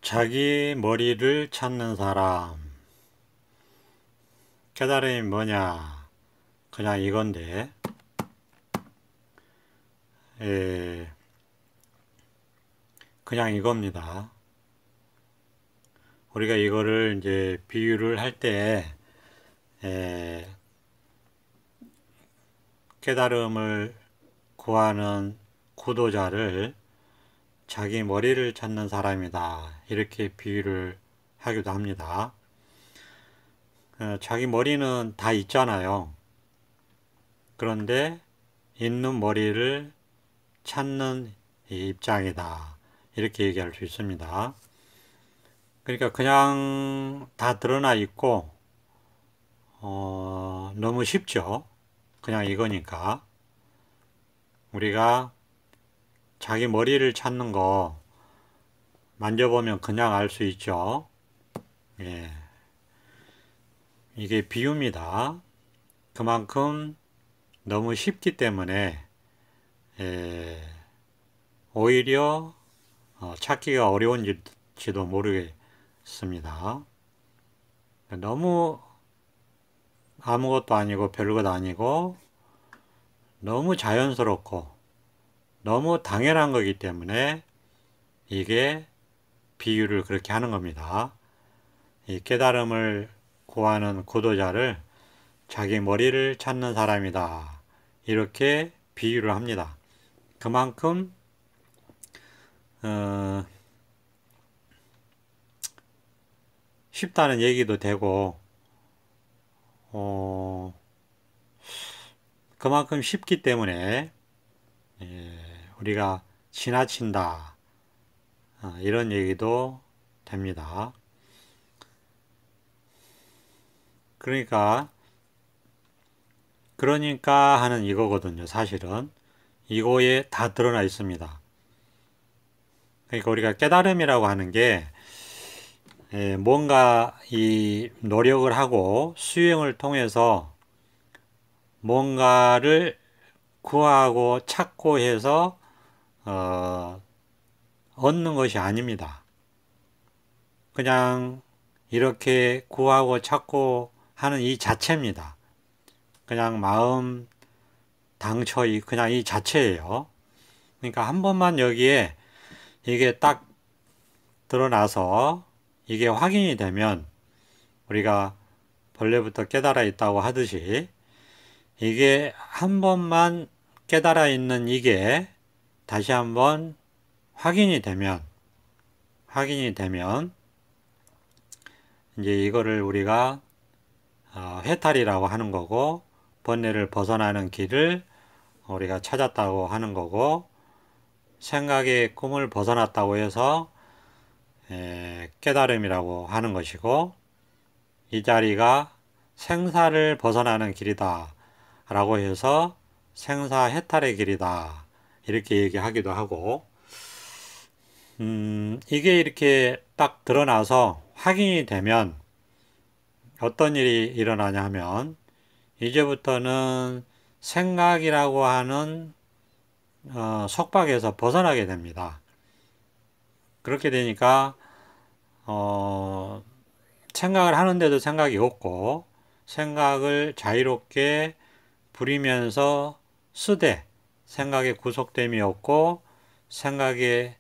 자기 머리를 찾는 사람. 깨달음이 뭐냐? 그냥 이건데, 예, 그냥 이겁니다. 우리가 이거를 이제 비유를 할 때, 예, 깨달음을 구하는 구도자를 자기 머리를 찾는 사람이다. 이렇게 비유를 하기도 합니다. 자기 머리는 다 있잖아요. 그런데 있는 머리를 찾는 입장이다. 이렇게 얘기할 수 있습니다. 그러니까 그냥 다 드러나 있고 너무 쉽죠. 그냥 이거니까. 우리가 자기 머리를 찾는 거 만져보면 그냥 알 수 있죠. 예. 이게 비유입니다. 그만큼 너무 쉽기 때문에 오히려 찾기가 어려운지도 모르겠습니다. 너무 아무것도 아니고 별것 아니고 너무 자연스럽고 너무 당연한 거기 때문에 이게 비유를 그렇게 하는 겁니다. 이 깨달음을 구하는 구도자를 자기 머리를 찾는 사람이다. 이렇게 비유를 합니다. 그만큼 쉽다는 얘기도 되고 그만큼 쉽기 때문에 우리가 지나친다 이런 얘기도 됩니다. 그러니까 하는 이거거든요. 사실은 이거에 다 드러나 있습니다. 그러니까 우리가 깨달음이라고 하는 게 뭔가 이 노력을 하고 수행을 통해서 뭔가를 구하고 찾고 해서 얻는 것이 아닙니다. 그냥 이렇게 구하고 찾고 하는 이 자체입니다. 그냥 마음 당처 그냥 이 자체예요. 그러니까 한 번만 여기에 이게 딱 드러나서 이게 확인이 되면 우리가 본래부터 깨달아 있다고 하듯이 이게 한 번만 깨달아 있는 이게 다시 한번 확인이 되면 이제 이거를 우리가 회탈이라고 하는 거고 번뇌를 벗어나는 길을 우리가 찾았다고 하는 거고 생각의 꿈을 벗어났다고 해서 깨달음이라고 하는 것이고 이 자리가 생사를 벗어나는 길이다 라고 해서 생사 해탈의 길이다 이렇게 얘기하기도 하고 이게 이렇게 딱 드러나서 확인이 되면 어떤 일이 일어나냐 하면 이제부터는 생각이라고 하는 속박에서 벗어나게 됩니다. 그렇게 되니까 생각을 하는데도 생각이 없고 생각을 자유롭게 부리면서 쓰되 생각에 구속됨이 없고 생각에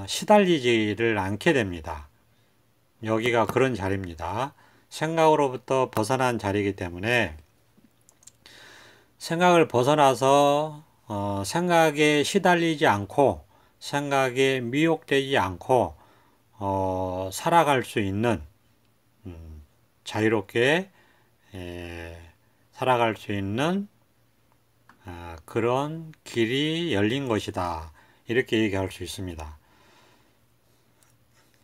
시달리지를 않게 됩니다. 여기가 그런 자리입니다. 생각으로부터 벗어난 자리이기 때문에 생각을 벗어나서 생각에 시달리지 않고 생각에 미혹되지 않고 살아갈 수 있는 자유롭게 살아갈 수 있는 그런 길이 열린 것이다. 이렇게 얘기할 수 있습니다.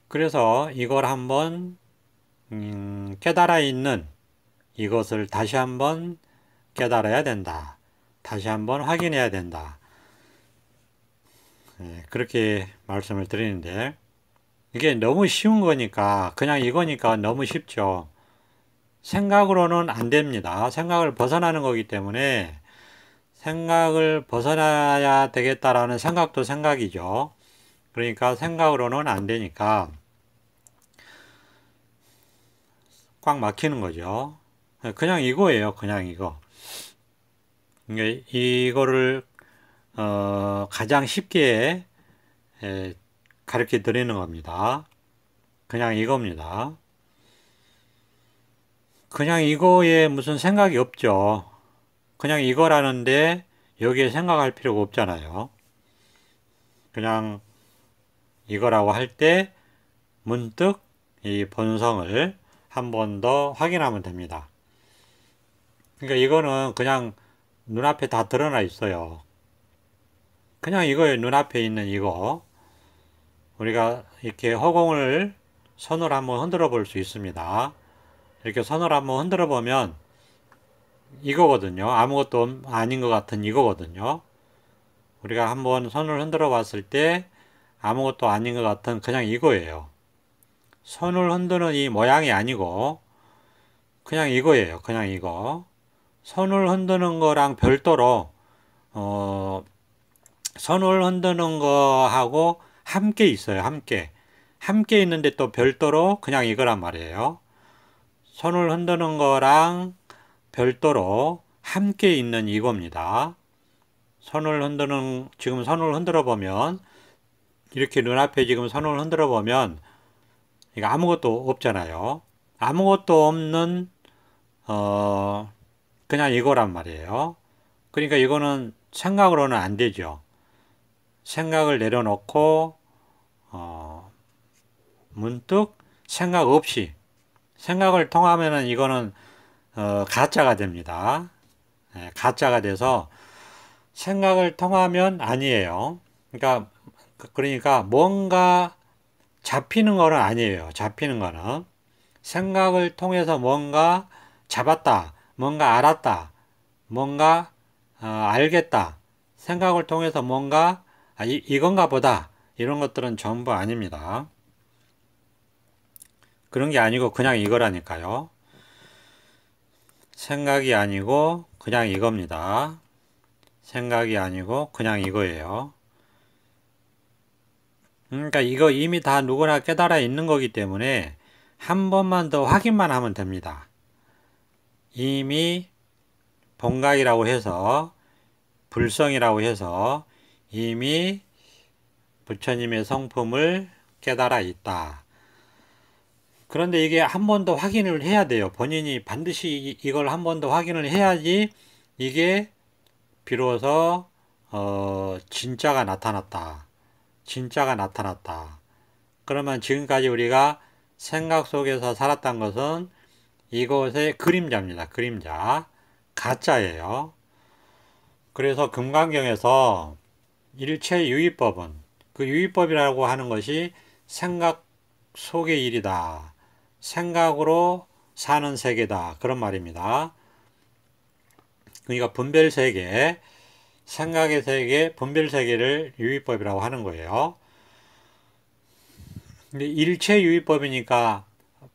그래서 이걸 한번 깨달아 있는 이것을 다시 한번 깨달아야 된다. 다시 한번 확인해야 된다. 그렇게 말씀을 드리는데 이게 너무 쉬운 거니까 그냥 이거니까 너무 쉽죠. 생각으로는 안 됩니다. 생각을 벗어나는 거기 때문에 생각을 벗어나야 되겠다라는 생각도 생각이죠. 그러니까 생각으로는 안 되니까 꽉 막히는 거죠. 그냥 이거예요. 그냥 이거. 이거를 가장 쉽게 가르쳐 드리는 겁니다. 그냥 이겁니다. 그냥 이거에 무슨 생각이 없죠. 그냥 이거라는데 여기에 생각할 필요가 없잖아요. 그냥 이거라고 할 때 문득 이 본성을 한 번 더 확인하면 됩니다. 그러니까 이거는 그냥 눈앞에 다 드러나 있어요. 그냥 이거예요. 눈앞에 있는 이거. 우리가 이렇게 허공을 손으로 한번 흔들어 볼 수 있습니다. 이렇게 손으로 한번 흔들어 보면 이거거든요. 아무것도 아닌 것 같은 이거거든요. 우리가 한번 손을 흔들어 봤을 때 아무것도 아닌 것 같은 그냥 이거예요. 손을 흔드는 이 모양이 아니고 그냥 이거예요. 그냥 이거. 손을 흔드는 거랑 별도로 손을 흔드는 거하고 함께 있어요. 함께 있는데 또 별도로 그냥 이거란 말이에요. 손을 흔드는 거랑 별도로 함께 있는 이겁니다. 지금 손을 흔들어 보면, 이렇게 눈앞에 지금 손을 흔들어 보면, 이거 아무것도 없잖아요. 아무것도 없는, 그냥 이거란 말이에요. 그러니까 이거는 생각으로는 안 되죠. 생각을 내려놓고, 문득 생각 없이, 생각을 통하면은 이거는, 가짜가 됩니다. 가짜가 돼서 생각을 통하면 아니에요. 그러니까 뭔가 잡히는 거는 아니에요. 잡히는 거는 생각을 통해서 뭔가 잡았다, 뭔가 알았다, 뭔가 알겠다. 생각을 통해서 뭔가 이건가 보다. 이런 것들은 전부 아닙니다. 그런 게 아니고 그냥 이거라니까요. 생각이 아니고 그냥 이겁니다. 생각이 아니고 그냥 이거예요. 그러니까 이거 이미 다 누구나 깨달아 있는 거기 때문에 한 번만 더 확인만 하면 됩니다. 이미 본각이라고 해서 불성이라고 해서 이미 부처님의 성품을 깨달아 있다. 그런데 이게 한 번 더 확인을 해야 돼요. 본인이 반드시 이걸 한 번 더 확인을 해야지 이게 비로소 진짜가 나타났다. 진짜가 나타났다. 그러면 지금까지 우리가 생각 속에서 살았던 것은 이것의 그림자입니다. 그림자. 가짜예요. 그래서 금강경에서 일체유의법은 그 유의법이라고 하는 것이 생각 속의 일이다. 생각으로 사는 세계다. 그런 말입니다. 그러니까 분별세계, 생각의 세계, 분별세계를 유의법이라고 하는 거예요. 근데 일체유의법이니까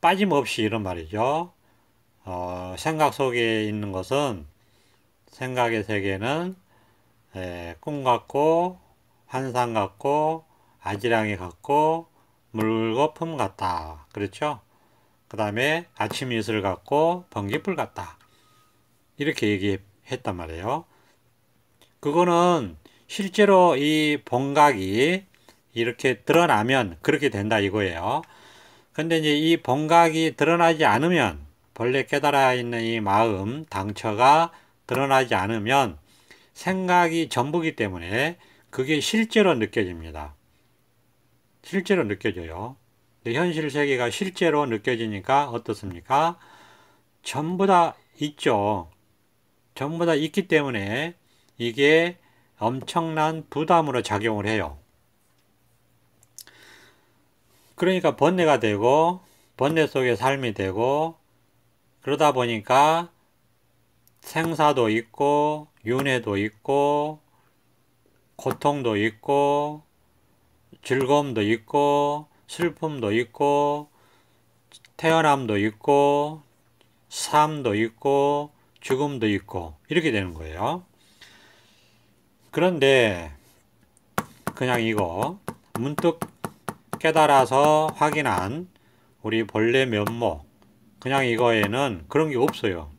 빠짐없이 이런 말이죠. 생각 속에 있는 것은 생각의 세계는 꿈 같고 환상 같고 아지랑이 같고 물고 품 같다. 그렇죠? 그 다음에 아침 이슬 같고 번개불 같다. 이렇게 얘기했단 말이에요. 그거는 실제로 이 본각이 이렇게 드러나면 그렇게 된다 이거예요. 근데 이제 이 본각이 드러나지 않으면 본래 깨달아 있는 이 마음, 당처가 드러나지 않으면 생각이 전부기 때문에 그게 실제로 느껴집니다. 실제로 느껴져요. 근데 현실 세계가 실제로 느껴지니까 어떻습니까? 전부 다 있죠. 전부 다 있기 때문에 이게 엄청난 부담으로 작용을 해요. 그러니까 번뇌가 되고 번뇌 속에 삶이 되고 그러다 보니까 생사도 있고 윤회도 있고 고통도 있고 즐거움도 있고 슬픔도 있고 태어남도 있고 삶도 있고 죽음도 있고 이렇게 되는 거예요. 그런데 그냥 이거 문득 깨달아서 확인한 우리 본래 면목, 그냥 이거에는 그런 게 없어요.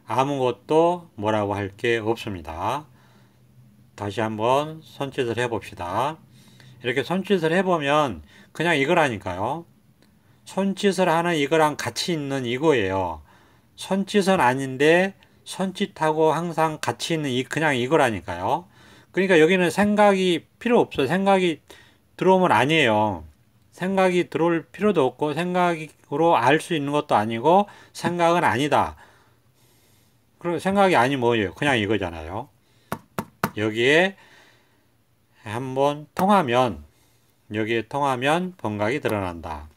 아무것도 뭐라고 할 게 없습니다. 다시 한번 손짓을 해봅시다. 이렇게 손짓을 해보면 그냥 이거라니까요. 손짓을 하는 이거랑 같이 있는 이거예요. 손짓은 아닌데 손짓하고 항상 같이 있는 그냥 이거라니까요. 그러니까 여기는 생각이 필요 없어요. 생각이 들어오면 아니에요. 생각이 들어올 필요도 없고 생각으로 알 수 있는 것도 아니고 생각은 아니다. 그리고 생각이 아니 뭐예요? 그냥 이거잖아요. 여기에 한번 통하면 여기에 통하면 본각이 드러난다.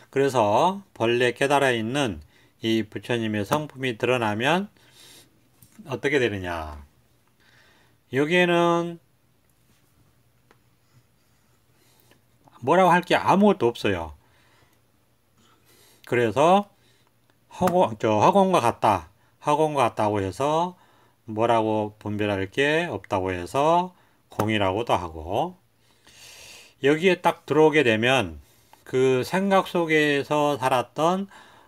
그래서 본래 깨달아 있는 이 부처님의 성품이 드러나면 어떻게 되느냐? 여기에는 뭐라고 할 게 아무것도 없어요. 그래서 학원과 같다. 학원과 같다고 해서 뭐라고 분별할 게 없다고 해서 공이라고도 하고, 여기에 딱 들어오게 되면 그 생각 속에서 살았던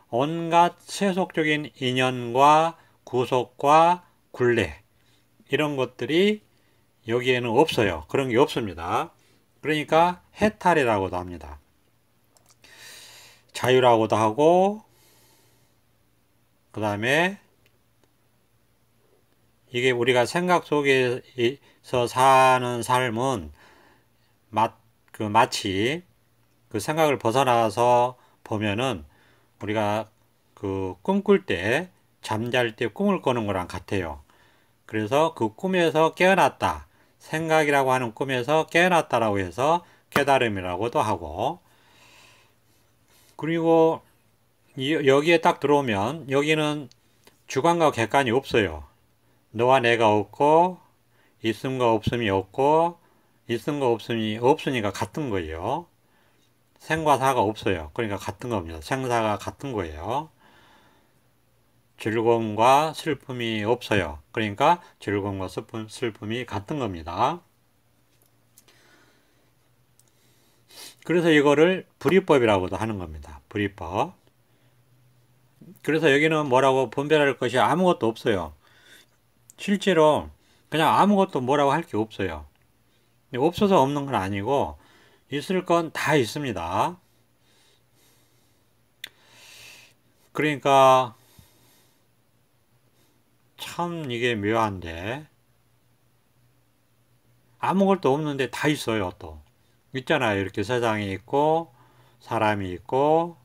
온갖 세속적인 인연과 구속과 굴레, 이런 것들이 여기에는 없어요. 그런 게 없습니다. 그러니까 해탈이라고도 합니다. 자유라고도 하고, 그 다음에 이게 우리가 생각 속에서 사는 삶은 마치 그 생각을 벗어나서 보면은 우리가 그 꿈꿀 때, 잠잘 때 꿈을 꾸는 거랑 같아요. 그래서 그 꿈에서 깨어났다. 생각이라고 하는 꿈에서 깨어났다라고 해서 깨달음이라고도 하고, 그리고 여기에 딱 들어오면 여기는 주관과 객관이 없어요. 너와 내가 없고 있음과 없음이 없고 있음과 없음이 없으니까 같은 거예요. 생과 사가 없어요. 그러니까 같은 겁니다. 생사가 같은 거예요. 즐거움과 슬픔이 없어요. 그러니까 즐거움과 슬픔이 같은 겁니다. 그래서 이거를 불이법이라고도 하는 겁니다. 불이법. 그래서 여기는 뭐라고 분별할 것이 아무것도 없어요. 실제로 그냥 아무것도 뭐라고 할 게 없어요. 없어서 없는 건 아니고 있을 건 다 있습니다. 그러니까 참 이게 묘한데, 아무것도 없는데 다 있어요. 또 있잖아요. 이렇게 세상이 있고 사람이 있고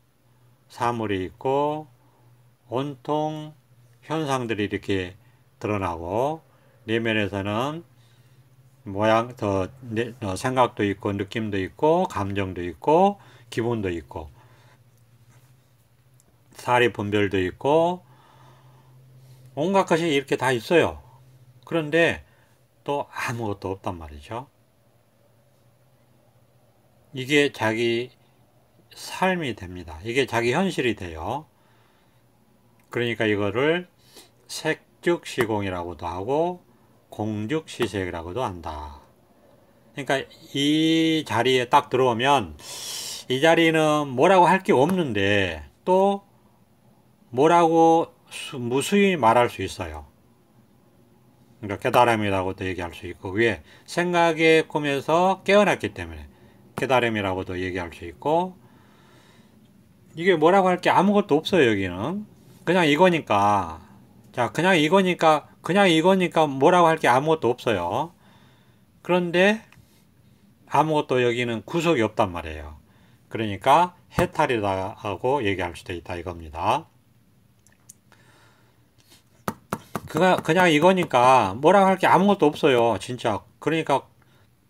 사물이 있고 온통 현상들이 이렇게 드러나고, 내면에서는 생각도 있고 느낌도 있고 감정도 있고 기분도 있고 사리 분별도 있고 온갖 것이 이렇게 다 있어요. 그런데 또 아무것도 없단 말이죠. 이게 자기 삶이 됩니다. 이게 자기 현실이 돼요. 그러니까 이거를 색즉시공이라고도 하고 공즉시색이라고도 한다. 그러니까 이 자리에 딱 들어오면 이 자리는 뭐라고 할 게 없는데 또 뭐라고 무수히 말할 수 있어요. 그러니까 깨달음이라고도 얘기할 수 있고, 왜? 생각의 꿈에서 깨어났기 때문에 깨달음이라고도 얘기할 수 있고, 이게 뭐라고 할 게 아무것도 없어요. 여기는 그냥 이거니까. 자, 그냥 이거니까 뭐라고 할 게 아무것도 없어요. 그런데 아무것도 여기는 구속이 없단 말이에요. 그러니까 해탈이라고 얘기할 수도 있다 이겁니다. 그냥 이거니까 뭐라고 할 게 아무것도 없어요. 진짜. 그러니까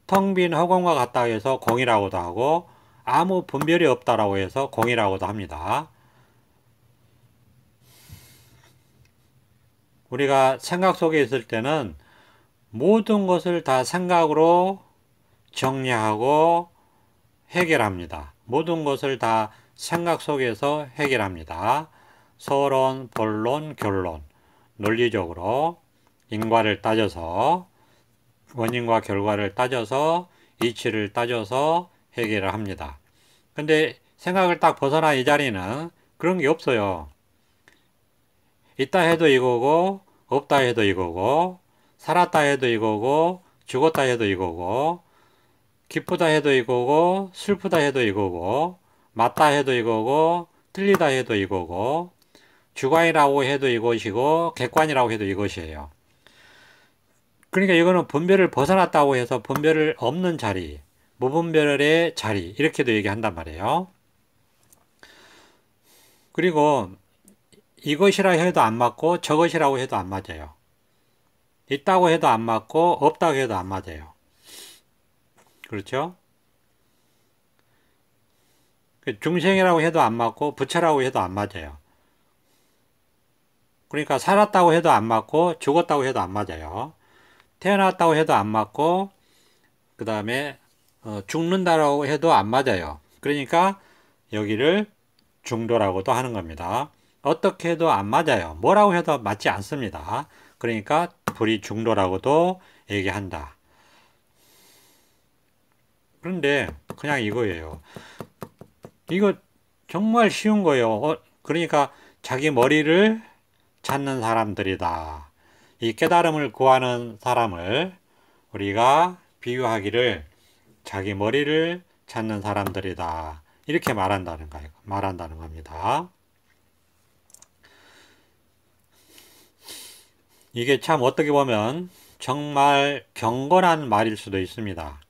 텅 빈 허공과 같다 해서 공이라고도 하고, 아무 분별이 없다라고 해서 공이라고도 합니다. 우리가 생각 속에 있을 때는 모든 것을 다 생각으로 정리하고 해결합니다. 모든 것을 다 생각 속에서 해결합니다. 서론, 본론, 결론, 논리적으로 인과를 따져서, 원인과 결과를 따져서 이치를 따져서 해결을 합니다. 근데 생각을 딱 벗어나 이 자리는 그런 게 없어요. 있다 해도 이거고, 없다 해도 이거고, 살았다 해도 이거고, 죽었다 해도 이거고, 기쁘다 해도 이거고, 슬프다 해도 이거고, 맞다 해도 이거고, 틀리다 해도 이거고, 주관이라고 해도 이것이고, 객관이라고 해도 이것이에요. 그러니까 이거는 분별을 벗어났다고 해서 분별을 없는 자리, 무분별의 자리, 이렇게도 얘기한단 말이에요. 그리고 이것이라 해도 안 맞고 저것이라고 해도 안 맞아요. 있다고 해도 안 맞고 없다고 해도 안 맞아요. 그렇죠? 중생이라고 해도 안 맞고 부처라고 해도 안 맞아요. 그러니까 살았다고 해도 안 맞고 죽었다고 해도 안 맞아요. 태어났다고 해도 안 맞고 그 다음에 죽는다라고 해도 안 맞아요. 그러니까 여기를 중도라고도 하는 겁니다. 어떻게 해도 안 맞아요. 뭐라고 해도 맞지 않습니다. 그러니까 불이 중도라고도 얘기한다. 그런데 그냥 이거예요. 이거 정말 쉬운 거예요. 그러니까 자기 머리를 찾는 사람들이다. 이 깨달음을 구하는 사람을 우리가 비유하기를 자기 머리를 찾는 사람들이다. 이렇게 말한다는 겁니다. 이게 참 어떻게 보면 정말 경건한 말일 수도 있습니다.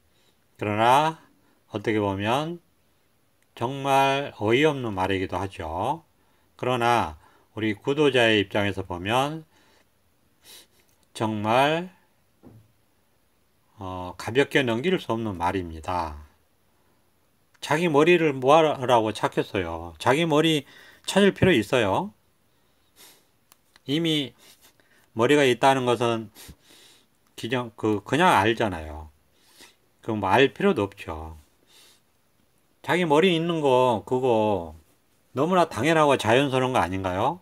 그러나 어떻게 보면 정말 어이없는 말이기도 하죠. 그러나 우리 구도자의 입장에서 보면 정말 가볍게 넘길 수 없는 말입니다. 자기 머리를 뭐하라고 찾겠어요. 자기 머리 찾을 필요 있어요. 이미 머리가 있다는 것은 그냥 알잖아요. 그럼 뭐 알 필요도 없죠. 자기 머리 있는 거 그거 너무나 당연하고 자연스러운 거 아닌가요?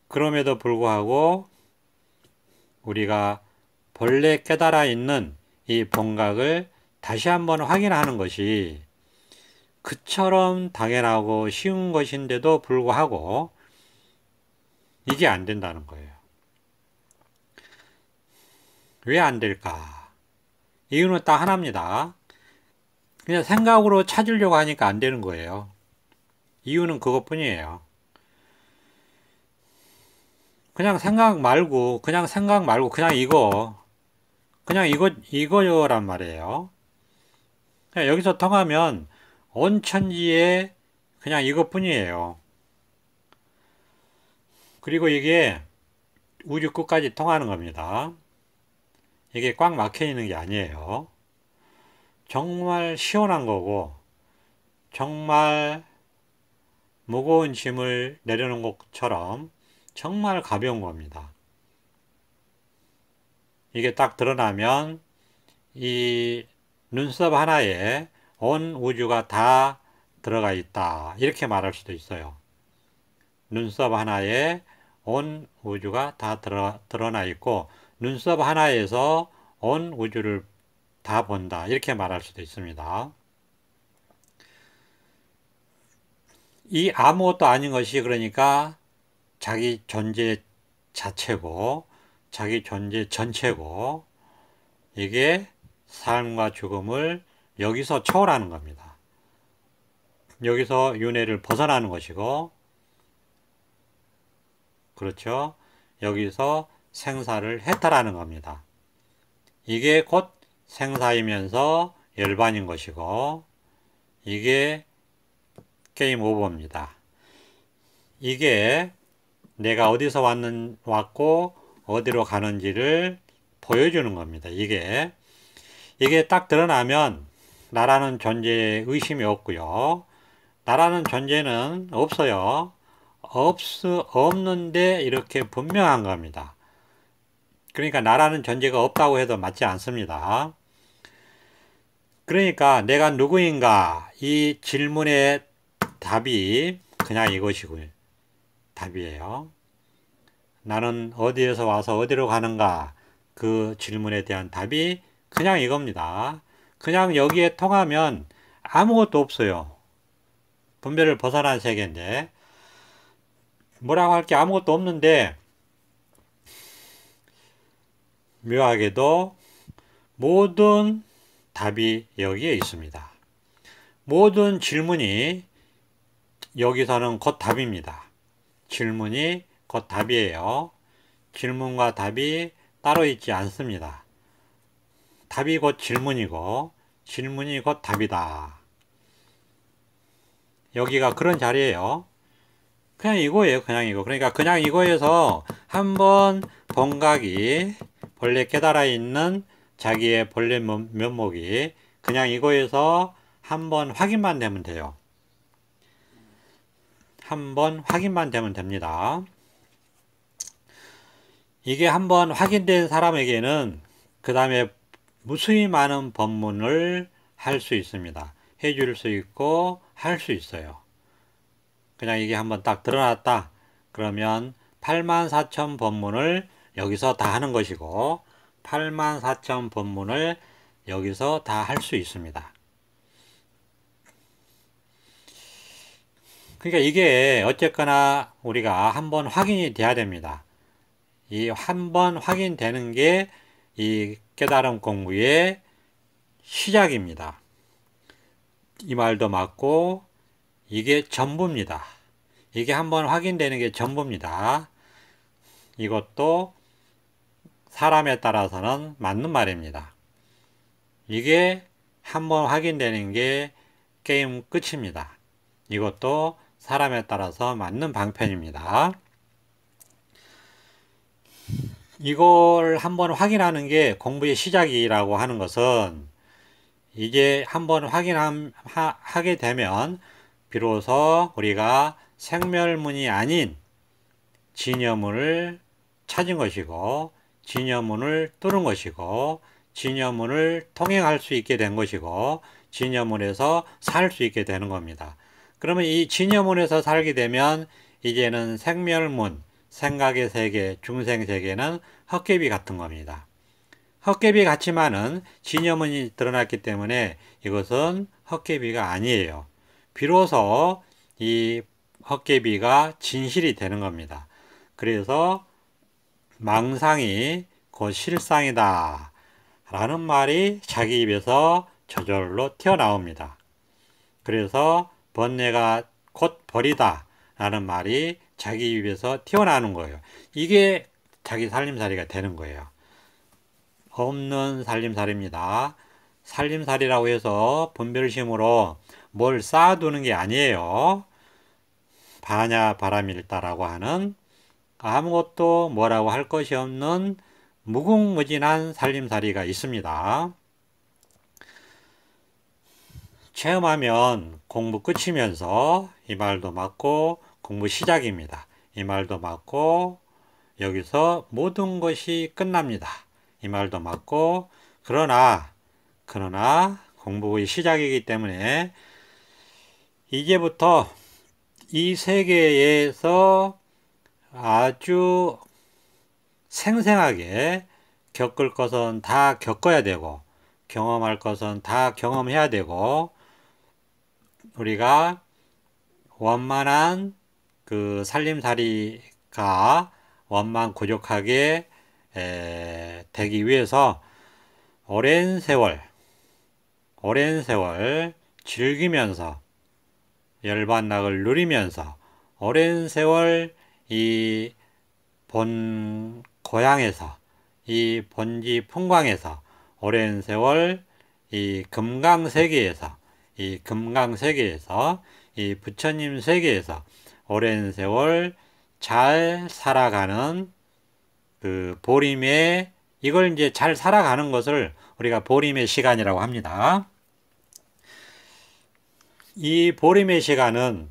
그럼에도 불구하고 우리가 본래 깨달아 있는 이 본각을 다시 한번 확인하는 것이 그처럼 당연하고 쉬운 것인데도 불구하고 이게 안 된다는 거예요. 왜 안 될까? 이유는 딱 하나입니다. 그냥 생각으로 찾으려고 하니까 안 되는 거예요. 이유는 그것뿐이에요. 그냥 생각 말고 그냥 이거란 말이에요. 그냥 여기서 통하면 온 천지에 그냥 이것뿐이에요. 그리고 이게 우주 끝까지 통하는 겁니다. 이게 꽉 막혀 있는 게 아니에요. 정말 시원한 거고 정말 무거운 짐을 내려놓은 것처럼 정말 가벼운 겁니다. 이게 딱 드러나면 이 눈썹 하나에 온 우주가 다 들어가 있다. 이렇게 말할 수도 있어요. 눈썹 하나에 온 우주가 다 드러나 있고 눈썹 하나에서 온 우주를 다 본다. 이렇게 말할 수도 있습니다. 이 아무것도 아닌 것이 그러니까 자기 존재 자체고 자기 존재 전체고 이게 삶과 죽음을 여기서 초월하는 겁니다. 여기서 윤회를 벗어나는 것이고 그렇죠. 여기서 생사를 해탈하는 겁니다. 이게 곧 생사이면서 열반인 것이고 이게 게임 오버입니다. 이게 내가 어디서 왔고 어디로 가는지를 보여주는 겁니다. 이게 딱 드러나면 나라는 존재에 의심이 없고요. 나라는 존재는 없어요. 없는데 이렇게 분명한 겁니다. 그러니까 나라는 존재가 없다고 해도 맞지 않습니다. 그러니까 내가 누구인가 이 질문의 답이 그냥 이것이고요. 답이에요. 나는 어디에서 와서 어디로 가는가 그 질문에 대한 답이 그냥 이겁니다. 그냥 여기에 통하면 아무것도 없어요. 분별을 벗어난 세계인데 뭐라고 할 게 아무것도 없는데 묘하게도 모든 답이 여기에 있습니다. 모든 질문이 여기서는 곧 답입니다. 질문이 곧 답이에요. 질문과 답이 따로 있지 않습니다. 답이 곧 질문이고 질문이 곧 답이다. 여기가 그런 자리예요. 그냥 이거예요. 그냥 이거. 그러니까 그냥 이거에서 한번 본각이 본래 깨달아 있는 자기의 본래 면목이 그냥 이거에서 한번 확인만 되면 돼요. 한번 확인만 되면 됩니다. 이게 한번 확인된 사람에게는 그 다음에 무수히 많은 법문을 할 수 있습니다. 해줄 수 있고 할 수 있어요. 그냥 이게 한번 딱 드러났다. 그러면 84,000 법문을 여기서 다 하는 것이고 84,000 법문을 여기서 다 할 수 있습니다. 그러니까 이게 어쨌거나 우리가 한번 확인이 돼야 됩니다. 이 한번 확인되는 게 이 깨달음 공부의 시작입니다. 이 말도 맞고 이게 전부입니다. 이게 한번 확인되는 게 전부입니다. 이것도 사람에 따라서는 맞는 말입니다. 이게 한번 확인되는 게 게임 끝입니다. 이것도 사람에 따라서 맞는 방편입니다. 이걸 한번 확인하는 게 공부의 시작이라고 하는 것은 이제 한번 확인하게 되면 비로소 우리가 생멸문이 아닌 진여문을 찾은 것이고 진여문을 뚫은 것이고 진여문을 통행할 수 있게 된 것이고 진여문에서 살 수 있게 되는 겁니다. 그러면 이 진여문에서 살게 되면 이제는 생멸문, 생각의 세계, 중생세계는 헛개비 같은 겁니다. 헛개비 같지만은 진여문이 드러났기 때문에 이것은 헛개비가 아니에요. 비로소 이 헛개비가 진실이 되는 겁니다. 그래서 망상이 곧 실상이다 라는 말이 자기 입에서 저절로 튀어나옵니다. 그래서 번뇌가 곧 벌이다 라는 말이 자기 입에서 튀어나오는 거예요. 이게 자기 살림살이가 되는 거예요. 없는 살림살이입니다. 살림살이라고 해서 분별심으로 뭘 쌓아두는 게 아니에요. 바냐 바람일다라고 하는 아무것도 뭐라고 할 것이 없는 무궁무진한 살림살이가 있습니다. 체험하면 공부 끝이면서 이 말도 맞고 공부 시작입니다. 이 말도 맞고 여기서 모든 것이 끝납니다. 이 말도 맞고 그러나 공부의 시작이기 때문에 이제부터 이 세계에서 아주 생생하게 겪을 것은 다 겪어야 되고 경험할 것은 다 경험해야 되고 우리가 원만한 그 살림살이가 원만고족하게 되기 위해서 오랜 세월 즐기면서 열반락을 누리면서 오랜 세월 이 본 고향에서 이 본지 풍광에서 오랜 세월 이 금강세계에서 이 부처님 세계에서 오랜 세월 잘 살아가는 그 보림의 이걸 이제 잘 살아가는 것을 우리가 보림의 시간이라고 합니다. 이 보림의 시간은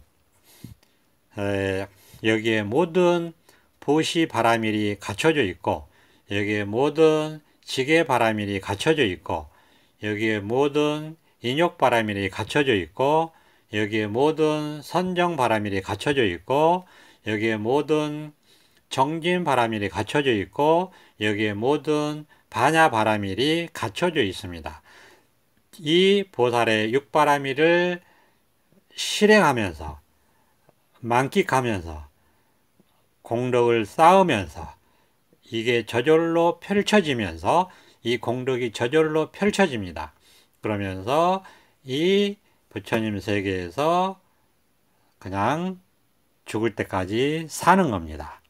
여기에 모든 보시 바라밀이 갖춰져 있고 여기에 모든 지계 바라밀이 갖춰져 있고 여기에 모든 인욕 바라밀이 갖춰져 있고 여기에 모든 선정 바라밀이 갖춰져 있고 여기에 모든 정진 바라밀이 갖춰져 있고 여기에 모든 반야바라밀이 갖춰져 있습니다. 이 보살의 육바라밀을 실행하면서 만끽하면서 공덕을 쌓으면서 이게 저절로 펼쳐지면서 이 공덕이 저절로 펼쳐집니다. 그러면서 이 부처님 세계에서 그냥 죽을 때까지 사는 겁니다.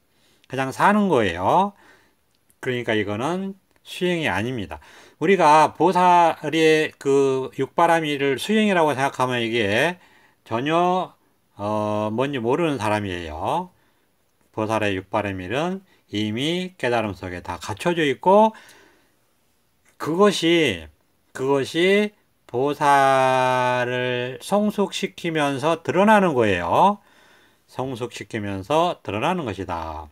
그냥 사는 거예요. 그러니까 이거는 수행이 아닙니다. 우리가 보살의 그 육바라밀을 수행이라고 생각하면 이게 전혀 뭔지 모르는 사람이에요. 보살의 육바라밀은 이미 깨달음 속에 다 갖춰져 있고 그것이 보살을 성숙시키면서 드러나는 거예요. 성숙시키면서 드러나는 것이다.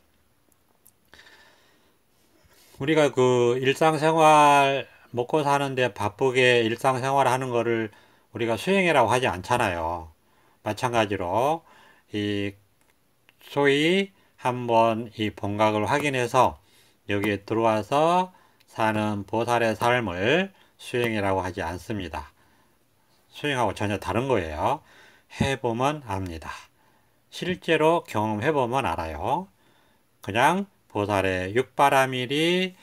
우리가 그 일상생활 먹고 사는데 바쁘게 일상생활 하는 거를 우리가 수행이라고 하지 않잖아요. 마찬가지로 이 소위 한번 이 본각을 확인해서 여기에 들어와서 사는 보살의 삶을 수행이라고 하지 않습니다. 수행하고 전혀 다른 거예요. 해보면 압니다. 실제로 경험해보면 알아요. 그냥 보살의 육바라밀이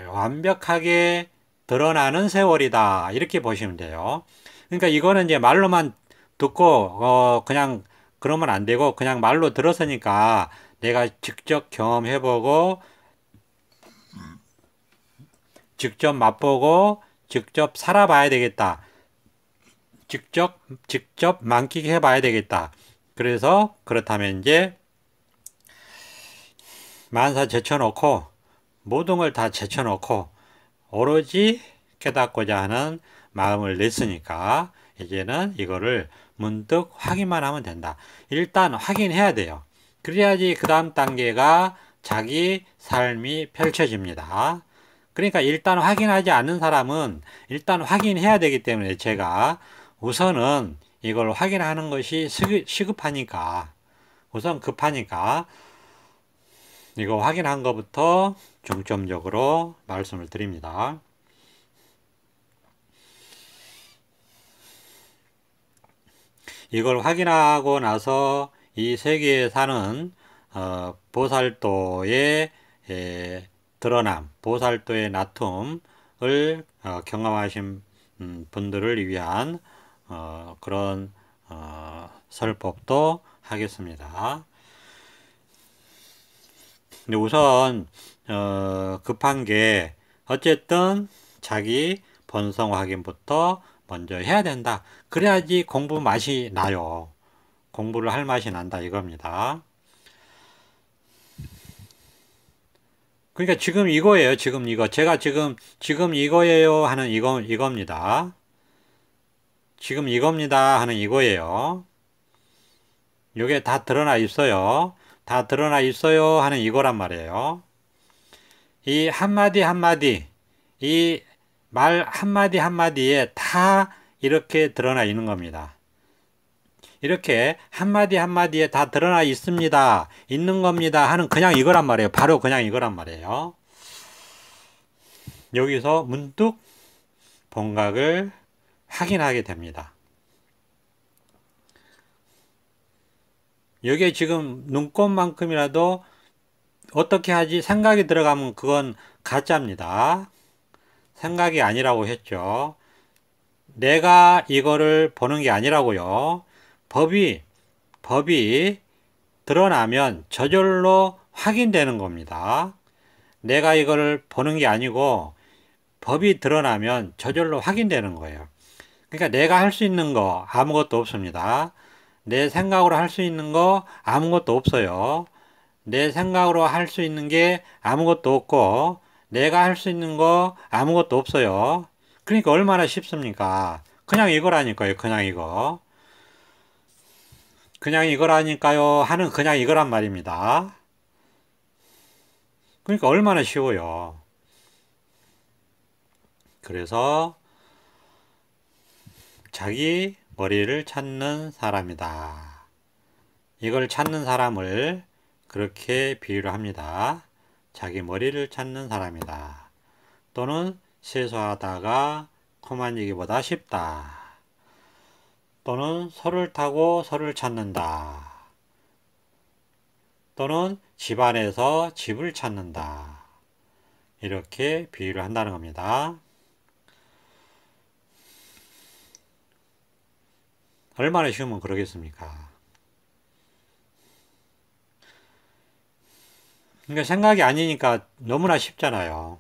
완벽하게 드러나는 세월이다. 이렇게 보시면 돼요. 그러니까 이거는 이제 말로만 듣고 그냥 그러면 안 되고 그냥 말로 들었으니까 내가 직접 경험해보고 직접 맛보고 직접 살아봐야 되겠다. 직접 만끽해봐야 되겠다. 그래서 그렇다면 이제 만사 제쳐놓고 모든 걸 다 제쳐놓고 오로지 깨닫고자 하는 마음을 냈으니까 이제는 이거를 문득 확인만 하면 된다. 일단 확인해야 돼요. 그래야지 그 다음 단계가 자기 삶이 펼쳐집니다. 그러니까 일단 확인하지 않는 사람은 일단 확인해야 되기 때문에 제가 우선은 이걸 확인하는 것이 시급하니까 우선 급하니까 이거 확인한 것부터 중점적으로 말씀을 드립니다. 이걸 확인하고 나서 이 세계에 사는 보살도의 드러남, 보살도의 나툼을 경험하신 분들을 위한 그런 설법도 하겠습니다. 근데 우선 급한 게 어쨌든 자기 본성 확인부터 먼저 해야 된다. 그래야지 공부 맛이 나요. 공부를 할 맛이 난다 이겁니다. 그러니까 지금 이거예요. 지금 이거. 제가 지금 이거예요 하는 이겁니다. 지금 이겁니다 하는 이거예요. 이게 다 드러나 있어요. 다 드러나 있어요 하는 이거란 말이에요. 이 한마디 한마디, 이 말 한마디 한마디에 다 이렇게 드러나 있는 겁니다. 이렇게 한마디 한마디에 다 드러나 있습니다. 있는 겁니다. 하는 그냥 이거란 말이에요. 바로 그냥 이거란 말이에요. 여기서 문득 본각을 확인하게 됩니다. 여기에 지금 눈꽃만큼이라도 어떻게 하지 생각이 들어가면 그건 가짜입니다. 생각이 아니라고 했죠. 내가 이거를 보는 게 아니라고요. 법이 드러나면 저절로 확인되는 겁니다. 내가 이거를 보는 게 아니고 법이 드러나면 저절로 확인되는 거예요. 그러니까 내가 할 수 있는 거 아무것도 없습니다. 내 생각으로 할 수 있는 거 아무것도 없어요. 내 생각으로 할 수 있는 게 아무것도 없고 내가 할 수 있는 거 아무것도 없어요. 그러니까 얼마나 쉽습니까? 그냥 이거라니까요. 그냥 이거. 그냥 이거라니까요 하는 그냥 이거란 말입니다. 그러니까 얼마나 쉬워요. 그래서 자기 머리를 찾는 사람이다. 이걸 찾는 사람을 그렇게 비유를 합니다. 자기 머리를 찾는 사람이다. 또는 세수하다가 코 만지기보다 쉽다. 또는 소를 타고 소를 찾는다. 또는 집 안에서 집을 찾는다. 이렇게 비유를 한다는 겁니다. 얼마나 쉬우면 그러겠습니까? 그러니까 생각이 아니니까 너무나 쉽잖아요.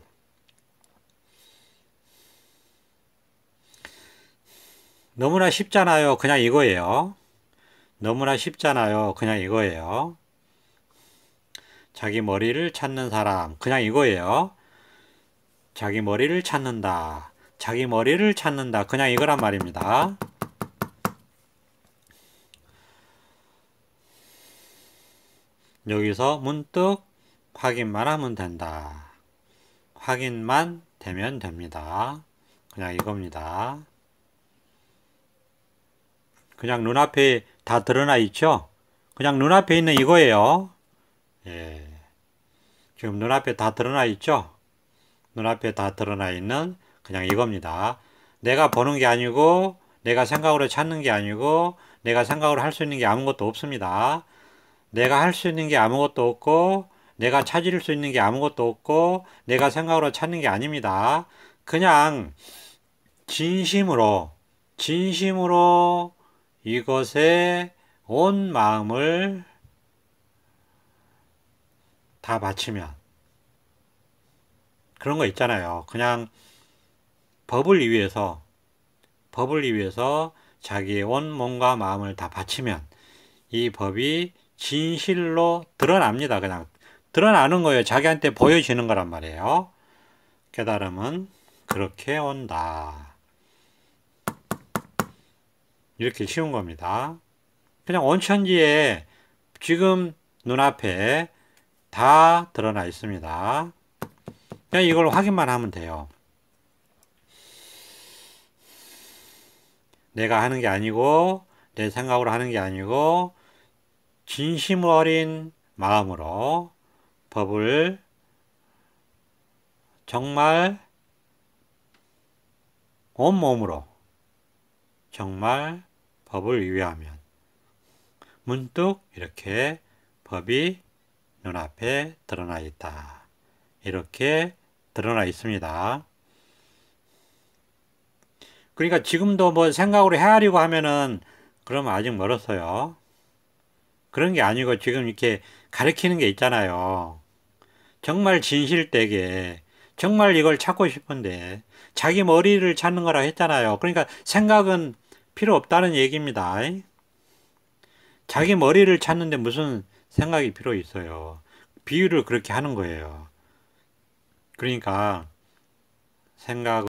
너무나 쉽잖아요. 그냥 이거예요. 너무나 쉽잖아요. 그냥 이거예요. 자기 머리를 찾는 사람. 그냥 이거예요. 자기 머리를 찾는다. 자기 머리를 찾는다. 그냥 이거란 말입니다. 여기서 문득 확인만 하면 된다. 확인만 되면 됩니다. 그냥 이겁니다. 그냥 눈앞에 다 드러나 있죠? 그냥 눈앞에 있는 이거예요. 예. 지금 눈앞에 다 드러나 있죠? 눈앞에 다 드러나 있는 그냥 이겁니다. 내가 보는 게 아니고, 내가 생각으로 찾는 게 아니고, 내가 생각으로 할 수 있는 게 아무것도 없습니다. 내가 할 수 있는 게 아무것도 없고, 내가 찾을 수 있는 게 아무것도 없고, 내가 생각으로 찾는 게 아닙니다. 그냥 진심으로 이것에 온 마음을 다 바치면, 그런 거 있잖아요. 그냥 법을 위해서 자기의 온 몸과 마음을 다 바치면 이 법이 진실로 드러납니다. 그냥 드러나는 거예요. 자기한테 보여지는 거란 말이에요. 깨달음은 그렇게 온다. 이렇게 쉬운 겁니다. 그냥 온천지에 지금 눈앞에 다 드러나 있습니다. 그냥 이걸 확인만 하면 돼요. 내가 하는 게 아니고, 내 생각으로 하는 게 아니고, 진심 어린 마음으로 법을 정말 온몸으로 정말 법을 위하면 문득 이렇게 법이 눈앞에 드러나 있다. 이렇게 드러나 있습니다. 그러니까 지금도 뭐 생각으로 헤아리고 하면은 그러면 아직 멀었어요. 그런 게 아니고 지금 이렇게 가르치는 게 있잖아요. 정말 진실되게 정말 이걸 찾고 싶은데 자기 머리를 찾는 거라 했잖아요. 그러니까 생각은 필요 없다는 얘기입니다. 자기 머리를 찾는데 무슨 생각이 필요 있어요. 비유를 그렇게 하는 거예요. 그러니까 생각을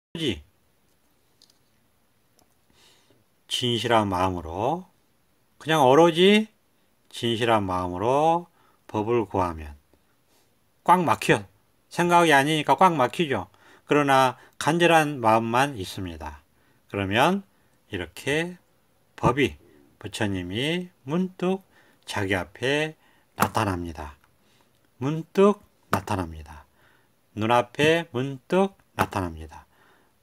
진실한 마음으로 그냥 오로지 진실한 마음으로 법을 구하면 꽉 막혀. 생각이 아니니까 꽉 막히죠. 그러나 간절한 마음만 있습니다. 그러면 이렇게 법이 부처님이 문득 자기 앞에 나타납니다. 문득 나타납니다. 눈앞에 문득 나타납니다.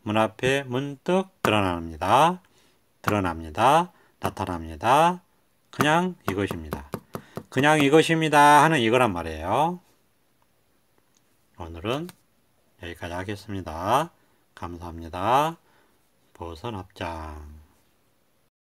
문 앞에 문득 드러납니다. 나타납니다. 그냥 이것입니다. 그냥 이것입니다 하는 이거란 말이에요. 오늘은 여기까지 하겠습니다. 감사합니다. 보선 합장.